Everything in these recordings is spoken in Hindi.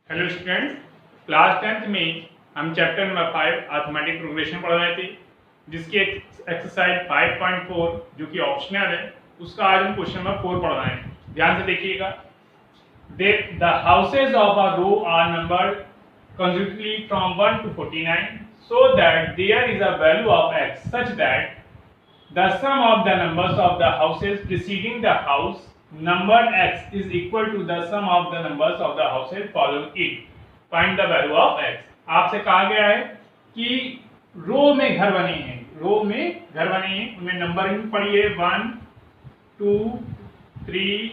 हेलो स्टूडेंट्स, क्लास 10th में हम चैप्टर नंबर 5 अर्थमेटिक प्रोग्रेशन पढ़ रहे थे, जिसकी एक्सरसाइज 5.4 जो कि ऑप्शनल है, उसका आज हम क्वेश्चन नंबर 4 पढ़ रहे हैं। ध्यान से देखिएगा। The houses of a row are numbered consecutively from 1 to 49 so that there is a value of x such that the sum of the numbers of the houses preceding the house numbered x is equal to the sum of the numbers of the houses following it. Find the value of x. आपसे कहा गया है कि रो में घर बने हैं, उनमें नंबरिंग पड़ी है 1 2 3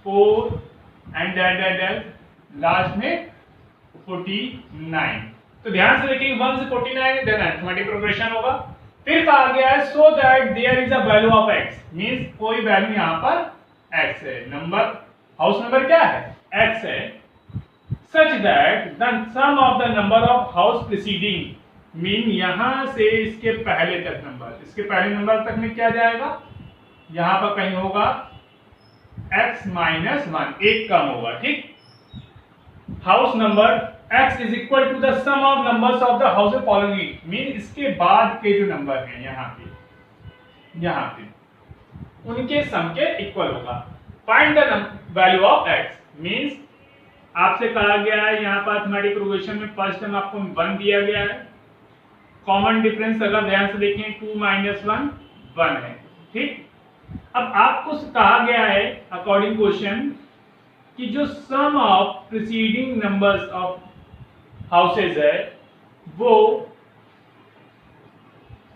4 एंड दैट लास्ट में 49। तो ध्यान से देखिए 1 से 49 देन अरिथमेटिक प्रोग्रेशन होगा। फिर कहा गया है so that there is a value of x, means कोई वैल्यू यहां पर x है, नंबर हाउस नंबर क्या है x है, such that the sum of the number of house preceding, mean यहां से इसके पहले नंबर तक में क्या जाएगा, यहां पर कहीं होगा x माइनस 1, एक कम होगा। ठीक, house number x is equal to the sum of numbers of the houses following it, mean इसके बाद के जो नंबर हैं यहाँ पे उनके सम के इक्वल होगा। Find the value of x, means आपसे कहा गया है यहाँ पर अरिथमेटिक प्रोग्रेशन में फर्स्ट टर्म आपको 1 दिया गया है, कॉमन डिफरेंस अगर ध्यान से देखें 2 माइनस 1 है। ठीक, अब आपको कहा गया है अकॉर्डिंग क्वेश्चन कि जो sum of preceding numbers of houses है वो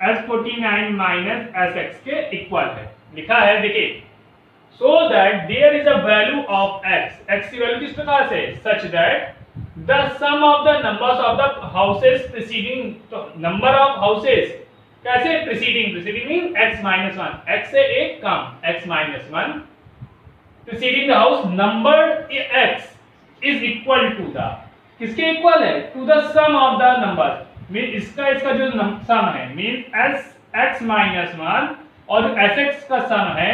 S49 माइनस SX के इक्वल है। लिखा है देखिए, so that there is a value of x की वैल्यू किस प्रकार से, such that the sum of the numbers of the houses preceding, तो नंबर ऑफ हाउसेज कैसे preceding mean x minus 1, x से एक कम x minus 1 preceding the house numbered x is equal to the, किसके इक्वल है, to the sum of the number, mean इसका जो सम है मीन x माइनस 1 और जो sx का सम है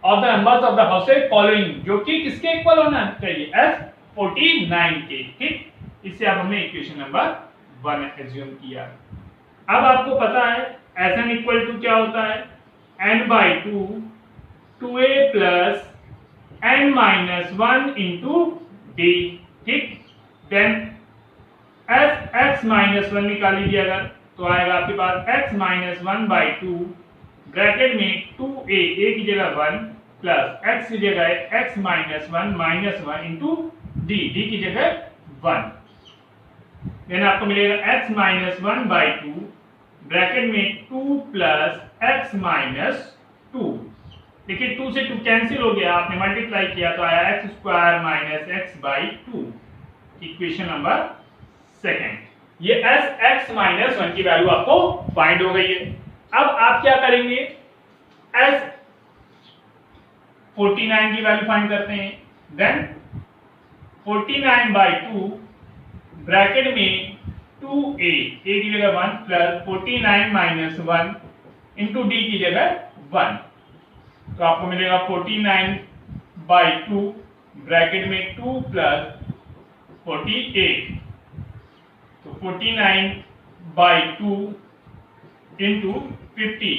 of the numbers of the houses following, जो कि किसके इक्वल होना चाहिए, S49 के। ठीक, इससे अब हमने इक्वेशन नंबर 1 एज्यूम किया। अब आपको पता है Sn इक्वल टू क्या होता है, n/2 2a plus n minus 1 into D. ठीक, देन x माइनस 1 निकाल लीजिए अगर, तो आएगा आपके पास x माइनस 1/2 ब्रैकेट में 2a, a की जगह 1 प्लस x की जगह x माइनस 1 इंटू डी की जगह 1, देन आपको मिलेगा x माइनस 1/2 ब्रैकेट में 2 प्लस x माइनस 2। देखिए 2 से 2 कैंसिल हो गया, आपने मल्टीप्लाई किया तो आया x square minus x/2, equation number 2। ये x माइनस 1 की वैल्यू आपको फाइंड हो गई है। अब आप क्या करेंगे, S49 की वैल्यू फाइंड करते हैं, देन 49/2 ब्रैकेट में 2a, a की जगह 1 प्लस 49 माइनस 1 इंटू डी की जगह 1, तो आपको मिलेगा 49/2 ब्रैकेट में 2 प्लस 48, तो 49/2 इंटू 50,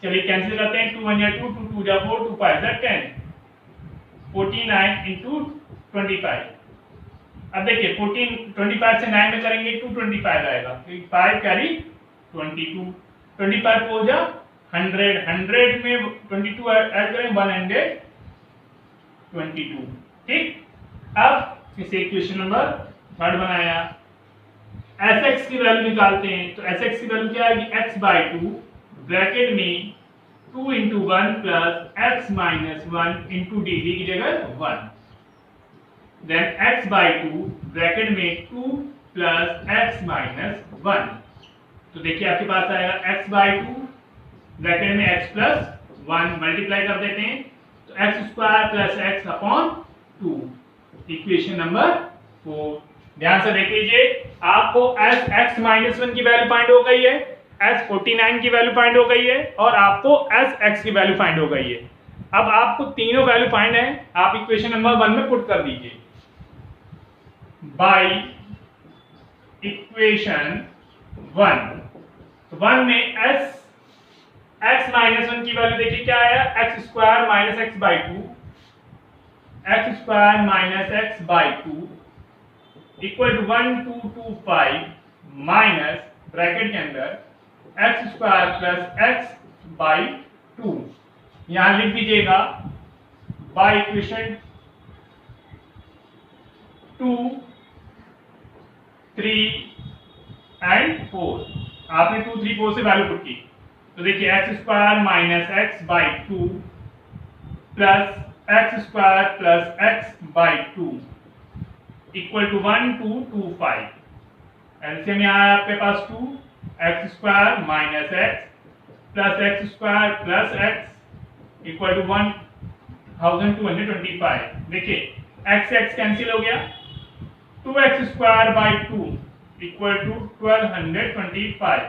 चलिए कैंसिल करते हैं, 2 1 या 2 2 2 जा 4 2 5 जा 10, 49 इंटू 25। अब देखिए 25 से 9 में करेंगे 225 आएगा, तो 5 कैरी 22, 25 4 जा 100 में 22 ऐड करें 122। ठीक, अब इसे इक्वेशन नंबर 3 बनाया, Sx की वैल्यू निकालते हैं, तो Sx की वैल्यू क्या आएगी, x/2 ब्रैकेट में 2 into 1 plus x minus 1 into D की जगह 1, देन x/2 ब्रैकेट में 2 प्लस x माइनस 1, तो देखिए आपके पास आएगा x/2 ब्रैकेट में x प्लस 1 मल्टीप्लाई कर देते हैं, तो x square plus x upon 2, equation number 4। ध्यान से देख लीजिए, आपको x माइनस 1 की वैल्यू फाइंड हो गई है, S49 की वैल्यू फाइंड हो गई है और आपको Sx की वैल्यू फाइंड हो गई है। अब आपको तीनों वैल्यू फाइंड है, आप इक्वेशन नंबर 1 में पुट कर दीजिए। By equation 1। तो 1 में x माइनस 1 की वैल्यू देखिए क्या आया, x square minus x by two, x square minus x by two equal to 1225 minus bracket के अंदर x square plus x by two. यहां लिख दीजिएगा बाई इक्वेशन 2, 3 एंड 4। आपने 2, 3, 4 से वैल्यू पुट की, तो देखिए x square minus x by two plus x square plus x by two equal to 1225। LCM यहाँ है आपके पास 2, x square minus x plus x square plus x equal to 1225। देखिए एक्स एक्स कैंसिल हो गया, 2x square by two equal to 1225,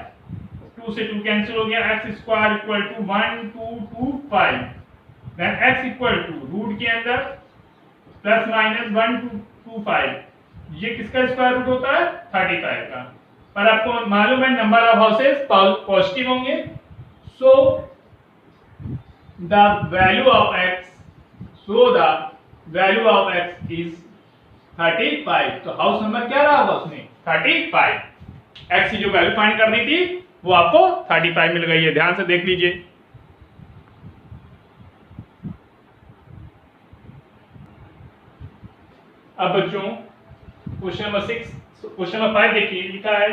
2 से 2 कैंसिल हो गया, x square equal to 1225, then x equal to root के अंदर प्लस माइनस 1225, ये किसका स्क्वायर रूट होता है 35 का। पर आपको मालूम है नंबर ऑफ हाउसेस पॉजिटिव होंगे, so the value of x is 35। तो हाउस नंबर क्या रहा होगा उसमें 35। x की जो वैल्यू फाइंड करनी थी वो आपको 35 मिल गई है, ध्यान से देख लीजिए। अब बच्चों क्वेश्चन नंबर 5 देखिए, लिखा है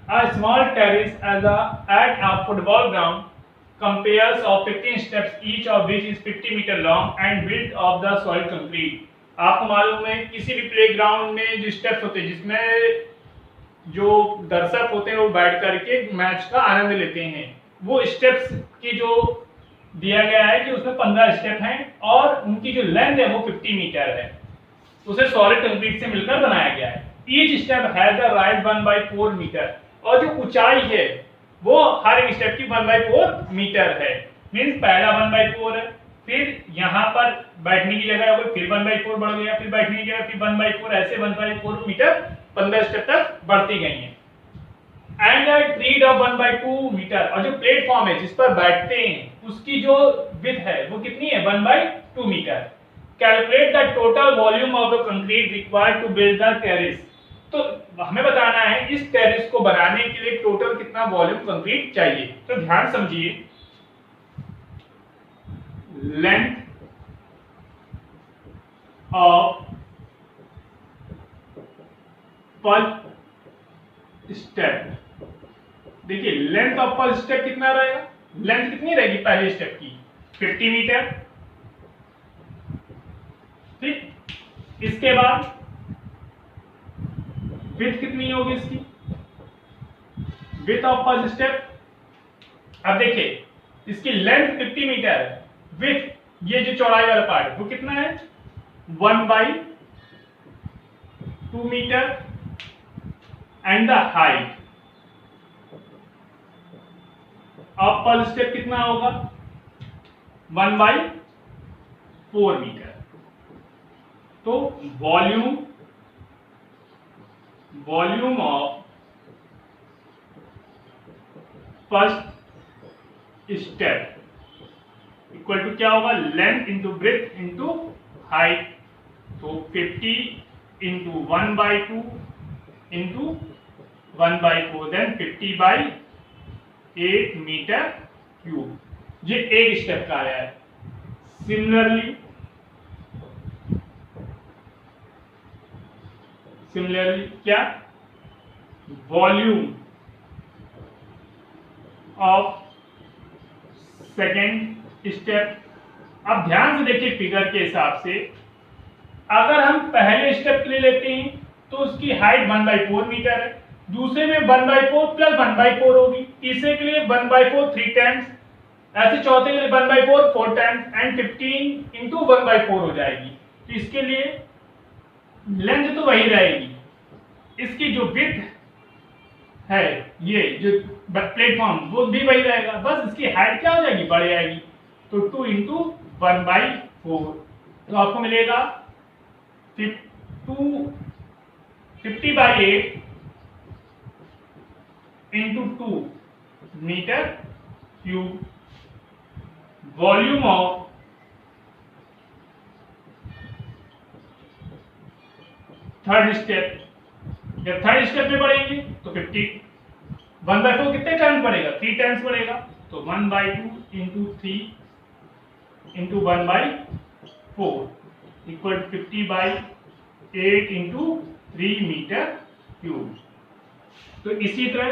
a small terrace at a football ground compares of 15 steps each of which is 50 meter long and built of the solid concrete। आपको मालूम है किसी भी प्लेग्राउंड में जो स्टेप्स होते हैं जिसमें जो दर्शक होते हैं वो बैठ करके मैच का आनंद लेते हैं, वो स्टेप्स की जो दिया गया है कि उसमें 15 स्टेप हैं और उनकी जो लेंथ है वो 50 मीटर है, उसे सॉलिड कंक्रीट से मिलकर बनाया गया है। Each step has a rise 1/4 metre, और जो ऊंचाई है वो हर एक स्टेप की 1/4 मीटर है। मींस पहला 1/4 है, फिर यहाँ पर बैठने की जगह हो गई, फिर 1/4 बढ़ गया, फिर बैठने की जगह फिर 1/4, ऐसे 1/4 मीटर 15 स्टेप तक बढ़ती गई है। एंड अ ट्रीड ऑफ 1/2 मीटर, और जो प्लेटफॉर्म है जिस पर बैठते हैं उसकी जो विड्थ है वो कितनी है 1/2 metre. Calculate the total volume of the concrete required to build the terrace. तो हमें बताना है इस टेरेस को बनाने के लिए टोटल कितना वॉल्यूम कंक्रीट चाहिए। तो ध्यान समझिए, लेंथ ऑफ पर स्टेप, देखिए लेंथ ऑफ पर स्टेप कितना रहेगा, लेंथ कितनी रहेगी पहले स्टेप की 50 मीटर, ठीक। इसके बाद विड्थ कितनी होगी इसकी, विड्थ ऑफ फर्स्ट स्टेप। अब देखिए इसकी लेंथ 50 मीटर है, विड्थ ये जो चौड़ाई वाला पार्ट है वो कितना है 1/2 metre, and the height of first step कितना होगा 1/4 मीटर। तो volume of first step equal to क्या होगा, length into breadth into height. तो 50 into 1/2 into 1/4, then 50/8 metre cube. ये एक स्टेप का आया है। सिमिलरली क्या, वॉल्यूम ऑफ सेकेंड स्टेप। अब ध्यान से देखिए फिगर के हिसाब से, अगर हम पहले स्टेप के लिए लेते हैं तो उसकी हाइट 1/4 मीटर है, दूसरे में 1/4 प्लस 1/4 होगी, तीसरे के लिए 1/4 3 टाइम्स, ऐसे चौथे के लिए 1/4 4 टाइम्स, एंड 15 इंटू 1/4 हो जाएगी। तो इसके लिए लेंथ तो वही रहेगी, इसकी जो विड्थ है ये जो प्लेटफॉर्म वो भी वही रहेगा, बस इसकी हाइट क्या हो जाएगी बढ़ जाएगी। तो 2 इंटू 1/4, तो आपको मिलेगा 2 50/8 into 2 meter cube volume of third step. जब थर्ड स्टेप में पढ़ेंगे तो 1/4 कितने टाइम्स पड़ेगा? 3 टाइम्स पड़ेगा। तो 1/2 into 3 into 1/4 equal 50/8 into 3 metre cube. तो इसी तरह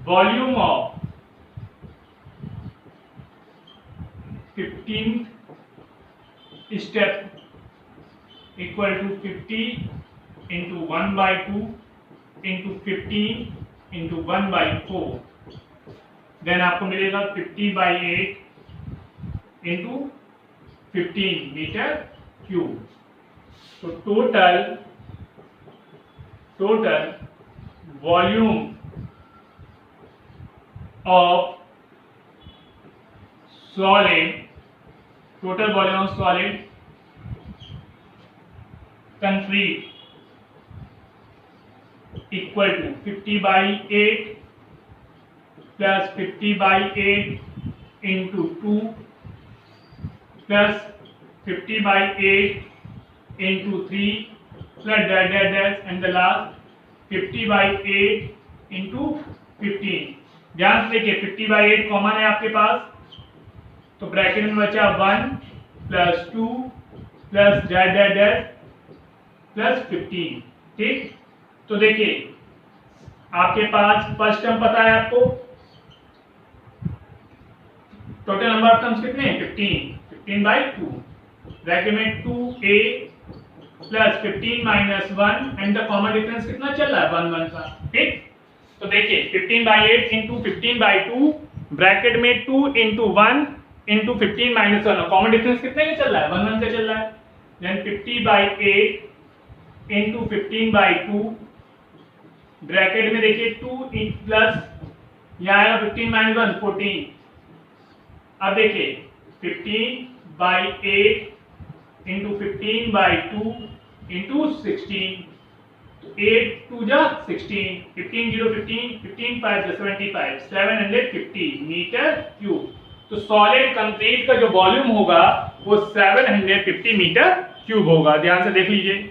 volume of 15th step equal to 50 into 1/2 into 15 into 1/4 then आपको मिलेगा 50/8 इंटू 15 मीटर क्यूब। तो total volume of solid concrete equal to 50/8 plus 50/8 into 2 plus 50/8 into 3 plus dash and the last 50/8 into 15। ध्यान से देखिए 50/8 कॉमन है आपके पास, तो ब्रैकेट में बचा 1 प्लस 2 प्लस डैश प्लस 15। ठीक, तो देखिए आपके पास फर्स्ट टर्म पता है आपको, टोटल नंबर ऑफ टर्म्स कितने हैं? 15/2 ब्रैकेट में 2a plus 15 minus 1 and the common difference कितना चल रहा है? 1 1 का। ठीक, तो देखिए 15/8 इंटू 15/2 ब्रैकेट में 2 into 1 into 15 minus 1, common difference कितने का चल रहा है? 1 1 का चल रहा है। देन 50/8 इंटू 15/2 ब्रैकेट में देखिए 2 प्लस यहाँ आएगा 15 माइनस 1 14। अब देखिए 15/8 इंटू 15/2 इंटू 16, 8 2 जा 16, 15 0 15, 15 5 75, 750 मीटर क्यूब। तो सॉलिड कंक्रीट का जो वॉल्यूम होगा वो 750 मीटर क्यूब होगा। ध्यान से देख लीजिए।